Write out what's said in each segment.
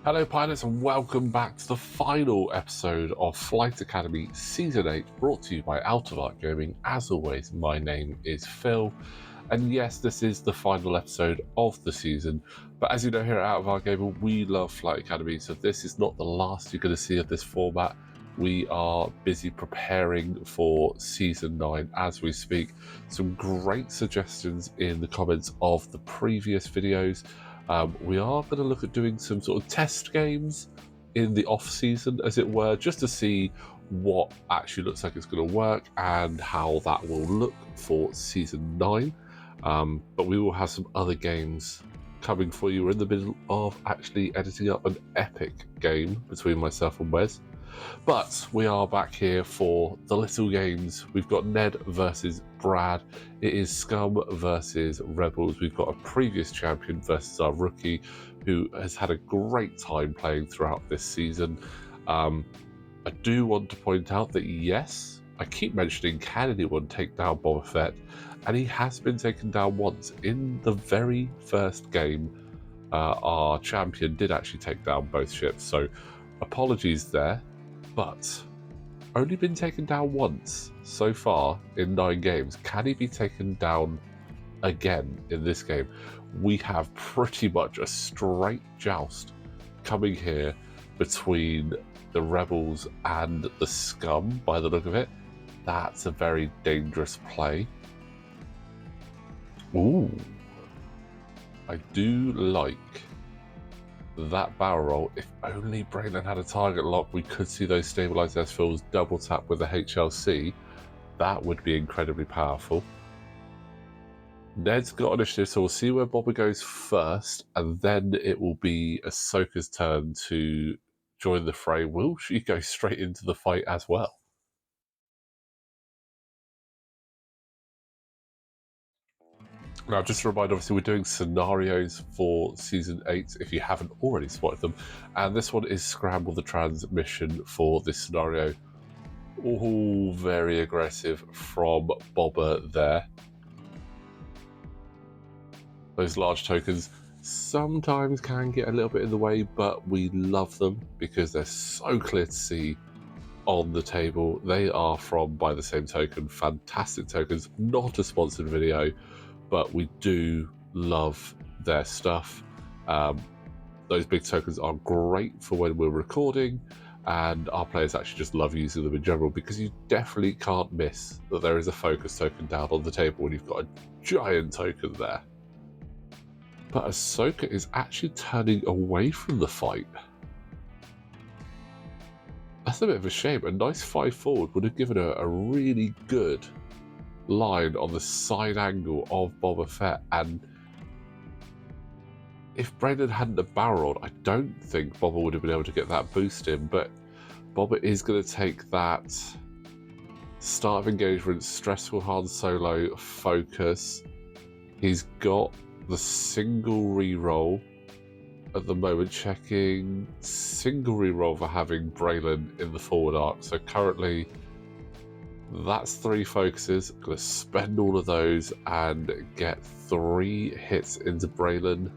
Hello pilots and welcome back to the final episode of Flight Academy Season 8, brought to you by Out of Arc Gaming. As always, my name is Phil, and yes, this is the final episode of the season, but as you know here at Out of Arc Gaming, we love Flight Academy, so this is not the last you're going to see of this format. We are busy preparing for Season 9 as we speak. Some great suggestions in the comments of the previous videos. We are going to look at doing some sort of test games in the off season, as it were, just to see what actually looks like it's going to work and how that will look for Season 9. But we will have some other games coming for you. We're in the middle of actually editing up an epic game between myself and Wes. But we are back here for the little games. We've got Ned versus Brad. It is Scum versus Rebels. We've got a previous champion versus our rookie who has had a great time playing throughout this season. I do want to point out that yes, I keep mentioning can anyone take down Boba Fett, and he has been taken down once. In the very first game, our champion did actually take down both ships, so apologies there. But only been taken down once so far in 9 games. Can he be taken down again in this game? We have pretty much a straight joust coming here between the Rebels and the Scum, by the look of it. That's a very dangerous play. Ooh. I do like that barrel roll. If only Braylon had a target lock, we could see those stabilized S-fills double tap with the HLC. That would be incredibly powerful. Ned's got initiative, so we'll see where Boba goes first, and then it will be Ahsoka's turn to join the fray. Will she go straight into the fight as well? Now, just to remind, obviously, we're doing scenarios for Season 8, if you haven't already spotted them. And this one is Scramble the transmission for this scenario. All very aggressive from Boba there. Those large tokens sometimes can get a little bit in the way, but we love them because they're so clear to see on the table. They are from By the Same Token, fantastic tokens, not a sponsored video, but we do love their stuff. Those big tokens are great for when we're recording, and our players actually just love using them in general because you definitely can't miss that there is a focus token down on the table when you've got a giant token there. But Ahsoka is actually turning away from the fight. That's a bit of a shame. A nice 5 forward would have given her a really good line on the side angle of Boba Fett, and if Braylon hadn't have barreled, I don't think Boba would have been able to get that boost in, but Boba is going to take that start of engagement, stressful Han Solo focus. He's got the single reroll at the moment, checking single reroll for having Braylon in the forward arc. So currently that's 3 focuses. I'm going to spend all of those and get 3 hits into Braylon.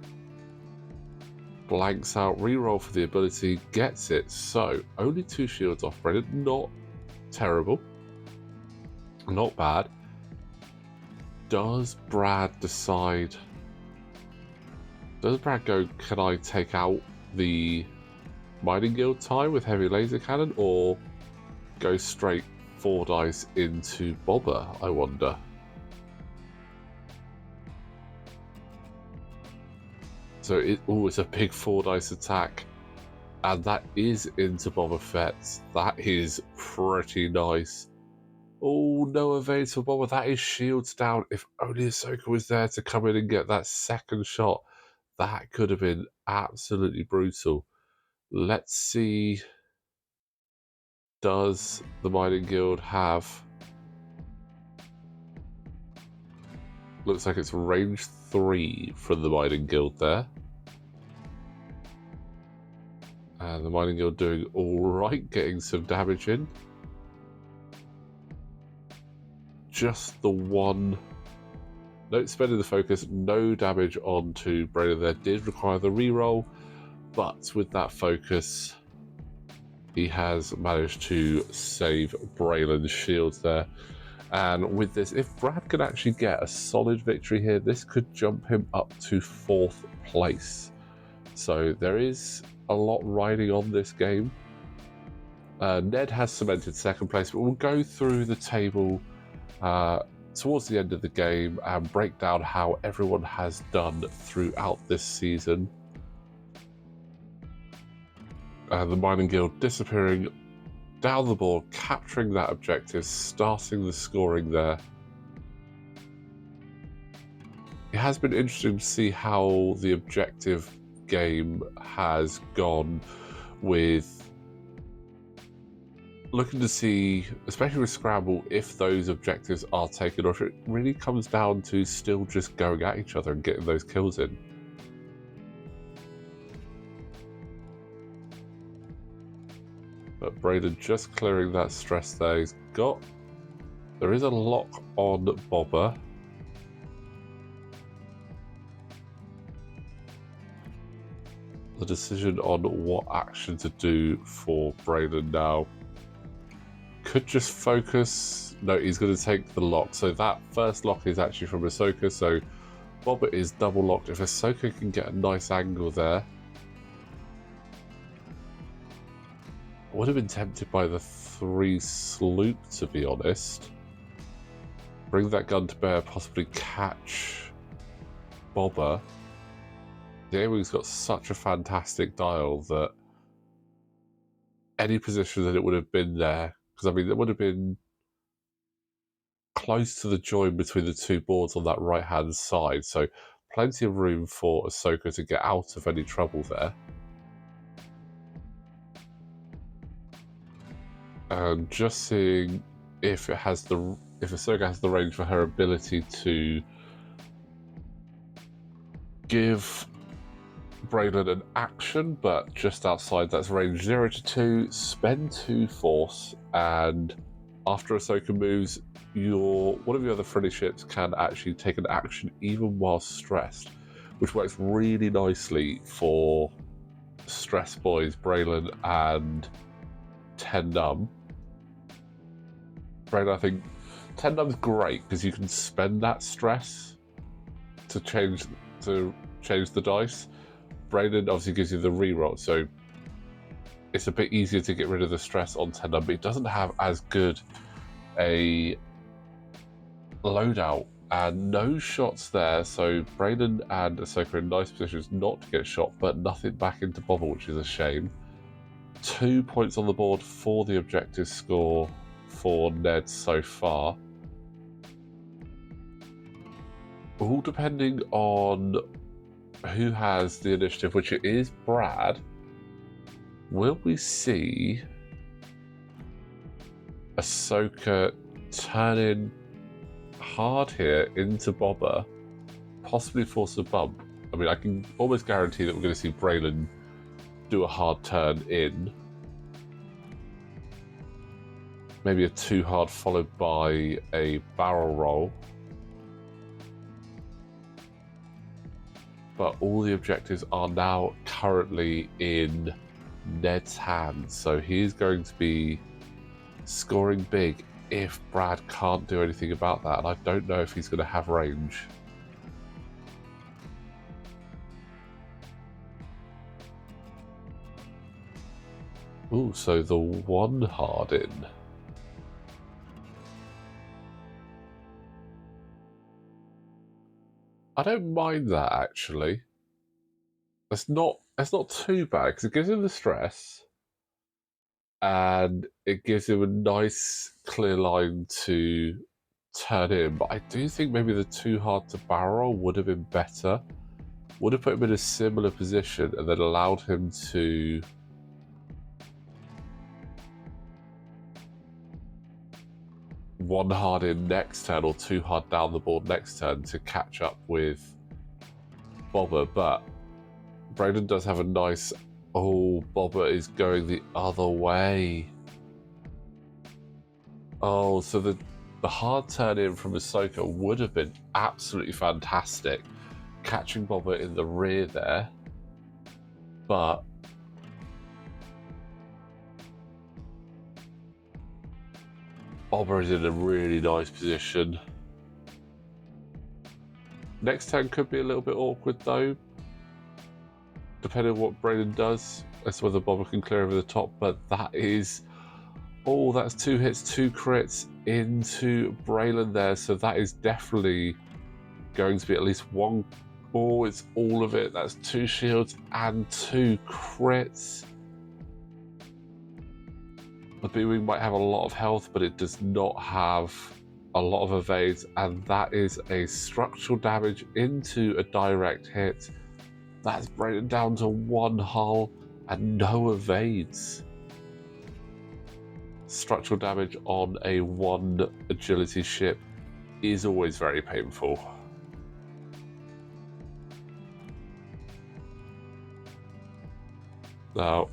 Blanks out, reroll for the ability, gets it. So only 2 shields off Braylon. Not terrible. Not bad. Does Brad decide... Does Brad go, can I take out the Mining Guild tie with heavy laser cannon, or go straight 4 dice into Boba, I wonder? So it's a big 4 dice attack, and that is into Boba Fett. That is pretty nice. Oh, no evades for Boba. That is shields down. If only Ahsoka was there to come in and get that second shot. That could have been absolutely brutal. Let's see. Does the Mining Guild have... Looks like it's range 3 from the Mining Guild there. And the Mining Guild doing alright, getting some damage in. Just the one... No, spending the focus, no damage onto Braylon there. Did require the reroll, but with that focus, he has managed to save Braylon's shields there. And with this, if Brad can actually get a solid victory here, this could jump him up to 4th place. So there is a lot riding on this game. Ned has cemented 2nd place, but we'll go through the table towards the end of the game and break down how everyone has done throughout this season. The Mining Guild disappearing down the board, capturing that objective, starting the scoring there. It has been interesting to see how the objective game has gone, with looking to see, especially with Scramble, if those objectives are taken, or if it really comes down to still just going at each other and getting those kills in. But Braden just clearing that stress there. There is a lock on Boba. The decision on what action to do for Braden now. Could just focus. No, he's going to take the lock. So that first lock is actually from Ahsoka. So Boba is double locked. If Ahsoka can get a nice angle there. I would have been tempted by the 3 sloop, to be honest. Bring that gun to bear, possibly catch Boba. The A-Wing's got such a fantastic dial that any position that it would have been there, because I mean, it would have been close to the join between the 2 boards on that right-hand side, so plenty of room for Ahsoka to get out of any trouble there. And just seeing if Ahsoka has the range for her ability to give Braylon an action, but just outside that's range 0 to 2, spend 2 force, and after Ahsoka moves, one of your other friendly ships can actually take an action even while stressed, which works really nicely for stress boys Braylon and Tendum. Braylon, I think Tendum's great because you can spend that stress to change the dice. Braylon obviously gives you the reroll, so it's a bit easier to get rid of the stress on Tendum, but it doesn't have as good a loadout, and no shots there, so Braylon and Ahsoka are in nice positions not to get shot, but nothing back into Boba, which is a shame. 2 points on the board for the objective score for Ned so far. All depending on who has the initiative, which it is Brad. Will we see Ahsoka turning hard here into Boba, possibly force a bump? I mean, I can almost guarantee that we're going to see Braylon do a hard turn in. Maybe a 2 hard followed by a barrel roll. But all the objectives are now currently in Ned's hands, so he's going to be scoring big if Brad can't do anything about that, and I don't know if he's going to have range. Ooh, so the 1 hard in. I don't mind that, actually. It's not too bad because it gives him the stress and it gives him a nice clear line to turn in. But I do think maybe the 2 hard to barrel would have been better. Would have put him in a similar position and then allowed him to one hard in next turn or 2 hard down the board next turn to catch up with Boba. But Braden does have a nice... Oh, Boba is going the other way. Oh, so the hard turn in from Ahsoka would have been absolutely fantastic, catching Boba in the rear there. But Boba is in a really nice position. Next turn could be a little bit awkward though, depending on what Braylon does, as to whether Boba can clear over the top, but that is... Oh, that's 2 hits, 2 crits into Braylon there, so that is definitely going to be at least 1... Oh, it's all of it. That's 2 shields and 2 crits. The B-Wing might have a lot of health, but it does not have a lot of evades, and that is a structural damage into a direct hit. That's Braylon down to 1 hull and no evades. Structural damage on a 1 agility ship is always very painful. Now,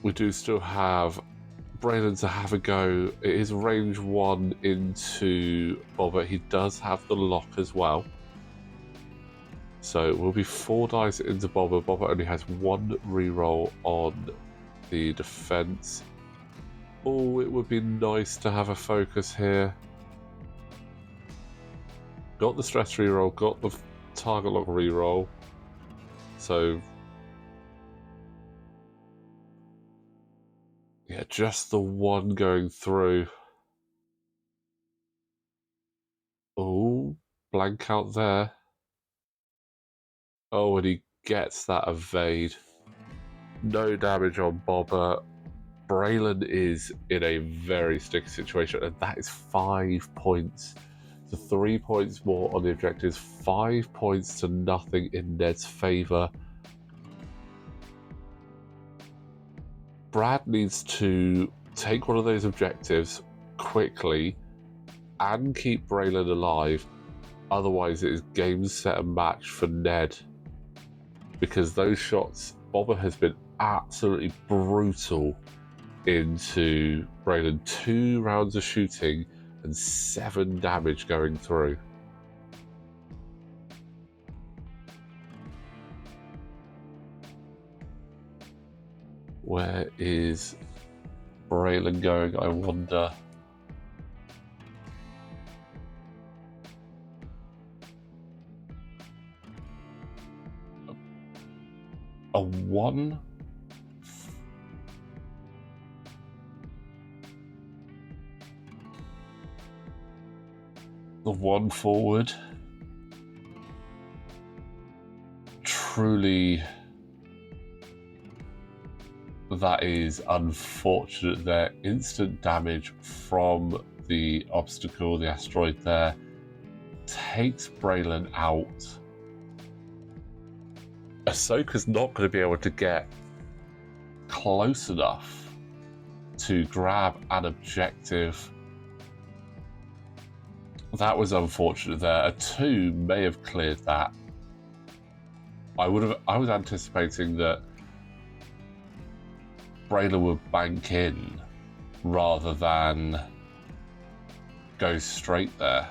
we do still have Braylon to have a go. It is range 1 into Boba. He does have the lock as well. So it will be 4 dice into Boba. Boba only has 1 reroll on the defense. Oh, it would be nice to have a focus here. Got the stress reroll, got the target lock reroll. So yeah, just the 1 going through. Oh, blank out there. Oh, and he gets that evade. No damage on Boba. Braylon is in a very sticky situation, and that is 5 points. So 3 points more on the objectives, 5 points to nothing in Ned's favour. Brad needs to take one of those objectives quickly and keep Braylon alive. Otherwise, it is game, set, and match for Ned. Because those shots, Boba has been absolutely brutal into Braylon. 2 rounds of shooting and 7 damage going through. Where is Braylon going, I wonder? A 1? The 1 forward. Truly, that is unfortunate there. Instant damage from the obstacle, the asteroid there, takes Braylon out. Ahsoka's not going to be able to get close enough to grab an objective. That was unfortunate there. A 2 may have cleared that. I was anticipating that Braylon would bank in rather than go straight there.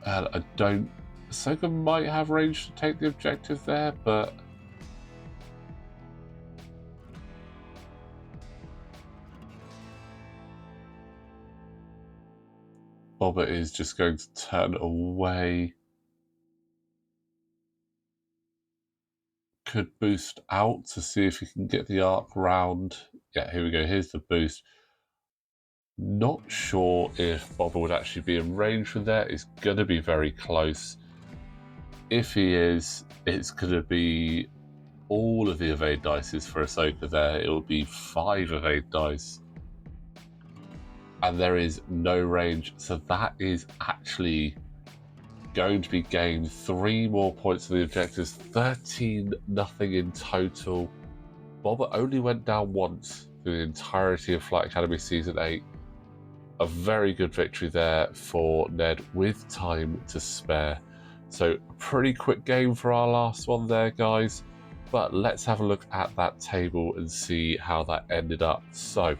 And I don't... Ahsoka might have range to take the objective there, but... Boba is just going to turn away. Could boost out to see if he can get the arc round. Yeah, here we go. Here's the boost. Not sure if Boba would actually be in range from there. It's going to be very close. If he is, it's going to be all of the evade dice for Ahsoka there. It will be 5 evade dice. And there is no range. So that is actually going to be gained 3 more points for the objectives. 13-0 in total. Boba only went down once through the entirety of Flight Academy Season 8. A very good victory there for Ned with time to spare. So pretty quick game for our last one there, guys. But let's have a look at that table and see how that ended up. So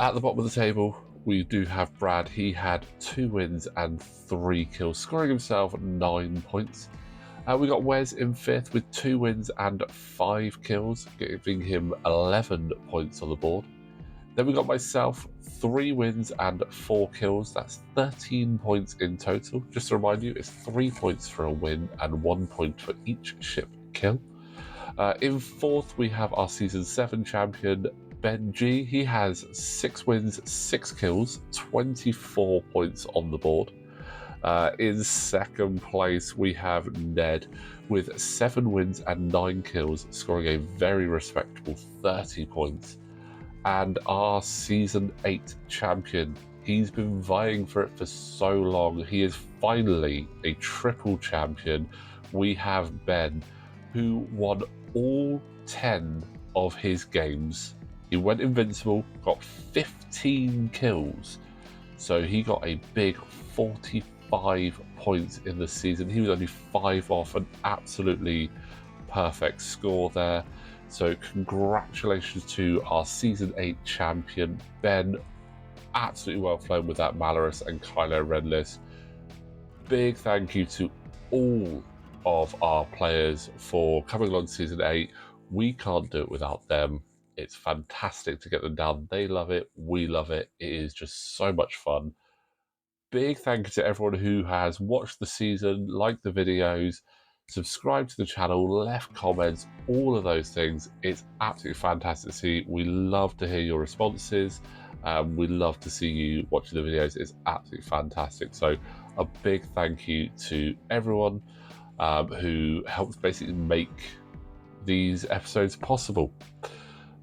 at the bottom of the table, we do have Brad. He had 2 wins and 3 kills, scoring himself 9 points. We got Wes in 5th with 2 wins and 5 kills, giving him 11 points on the board. Then we got myself, 3 wins and 4 kills. That's 13 points in total. Just to remind you, it's 3 points for a win and 1 point for each ship kill. In 4th, we have our Season 7 champion, Ben G. He has 6 wins, 6 kills, 24 points on the board. In 2nd place, we have Ned with 7 wins and 9 kills, scoring a very respectable 30 points. And our Season 8 champion, he's been vying for it for so long. He is finally a triple champion. We have Ben, who won all 10 of his games. He went invincible, got 15 kills. So he got a big 45 points in the season. He was only 5 off, an absolutely perfect score there. So congratulations to our Season 8 champion, Ben. Absolutely well flown with that Malorus and Kylo Ren list. Big thank you to all of our players for coming along Season 8. We can't do it without them. It's fantastic to get them down. They love it. We love it. It is just so much fun. Big thank you to everyone who has watched the season, liked the videos, subscribed to the channel, left comments, all of those things. It's absolutely fantastic to see. We love to hear your responses. We love to see you watching the videos. It's absolutely fantastic. So a big thank you to everyone who helps basically make these episodes possible.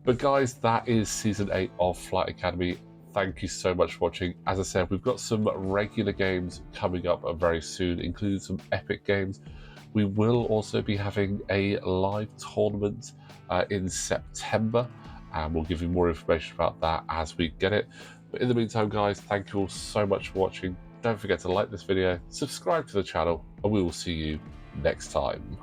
But guys, that is Season 8 of Flight Academy. Thank you so much for watching. As I said, we've got some regular games coming up very soon, including some epic games. We will also be having a live tournament in September, and we'll give you more information about that as we get it. But in the meantime, guys, thank you all so much for watching. Don't forget to like this video, subscribe to the channel, and we will see you next time.